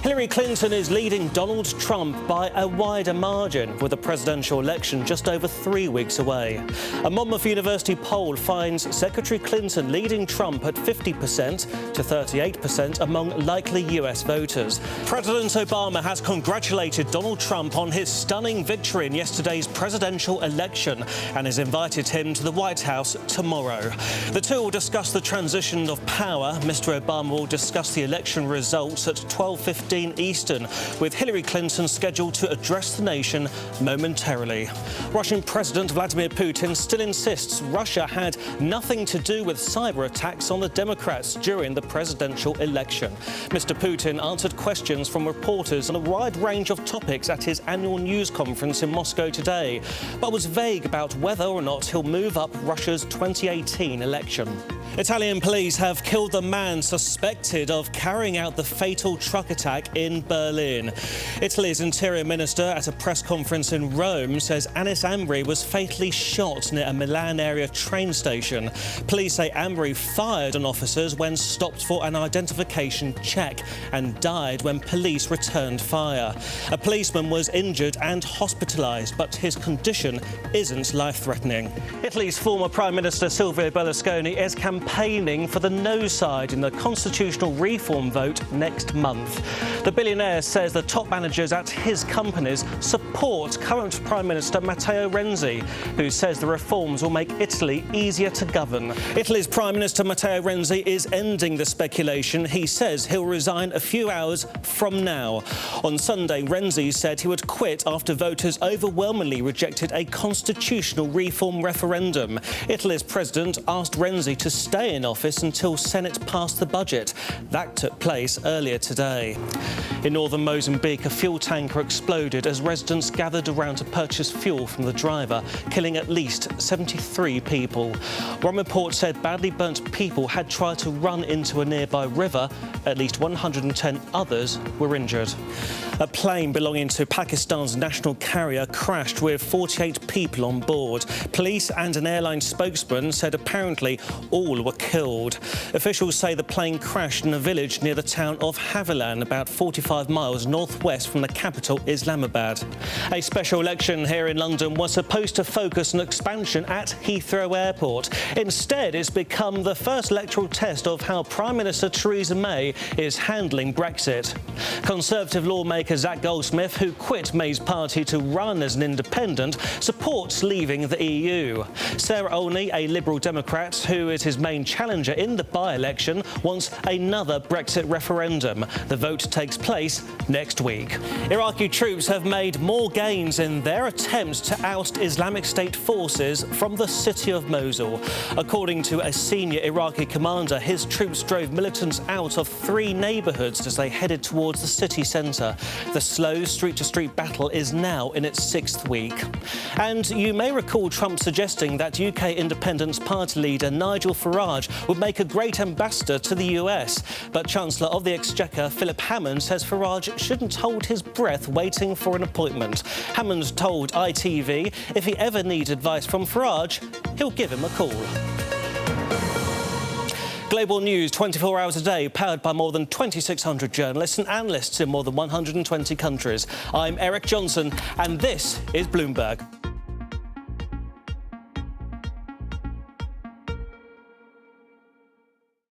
Hillary Clinton is leading Donald Trump by a wider margin, with the presidential election just over 3 weeks away. A Monmouth University poll finds Secretary Clinton leading Trump at 50% to 38% among likely US voters. President Obama has congratulated Donald Trump on his stunning victory in yesterday's presidential election and has invited him to the White House tomorrow. The two will discuss the transition of power. Mr. Obama will discuss the election results at 12:15 Eastern, with Hillary Clinton scheduled to address the nation momentarily. Russian President Vladimir Putin still insists Russia had nothing to do with cyber attacks on the Democrats during the presidential election. Mr. Putin answered questions from reporters on a wide range of topics at his annual news conference in Moscow today, but was vague about whether or not he'll move up Russia's 2018 election. Italian police have killed the man suspected of carrying out the fatal truck attack in Berlin. Italy's Interior Minister at a press conference in Rome says Anis Amri was fatally shot near a Milan area train station. Police say Amri fired on officers when stopped for an identification check and died when police returned fire. A policeman was injured and hospitalised, but his condition isn't life-threatening. Italy's former Prime Minister Silvio Berlusconi is campaigning for the no side in the constitutional reform vote next month. The billionaire says the top managers at his companies support current Prime Minister Matteo Renzi, who says the reforms will make Italy easier to govern. Italy's Prime Minister Matteo Renzi is ending the speculation. He says he'll resign a few hours from now. On Sunday, Renzi said he would quit after voters overwhelmingly rejected a constitutional reform referendum. Italy's president asked Renzi to stay in office until Senate passed the budget. That took place earlier today. In northern Mozambique, a fuel tanker exploded as residents gathered around to purchase fuel from the driver, killing at least 73 people. One report said badly burnt people had tried to run into a nearby river. At least 110 others were injured. A plane belonging to Pakistan's national carrier crashed with 48 people on board. Police and an airline spokesman said apparently all were killed. Officials say the plane crashed in a village near the town of Havilan, about 45 miles northwest from the capital, Islamabad. A special election here in London was supposed to focus on expansion at Heathrow Airport. Instead, it's become the first electoral test of how Prime Minister Theresa May is handling Brexit. Conservative lawmaker Zac Goldsmith, who quit May's party to run as an independent, supports leaving the EU. Sarah Olney, a Liberal Democrat who is his main challenger in the by-election, wants another Brexit referendum. The vote takes place next week. Iraqi troops have made more gains in their attempts to oust Islamic State forces from the city of Mosul. According to a senior Iraqi commander, his troops drove militants out of 3 neighbourhoods as they headed towards the city centre. The slow street-to-street battle is now in its 6th week. And you may recall Trump suggesting that UK Independence Party leader Nigel Farage would make a great ambassador to the US. But Chancellor of the Exchequer Philip Hammond says Farage shouldn't hold his breath waiting for an appointment. Hammond told ITV if he ever needs advice from Farage, he'll give him a call. Global news 24 hours a day, powered by more than 2,600 journalists and analysts in more than 120 countries. I'm Eric Johnson, and this is Bloomberg.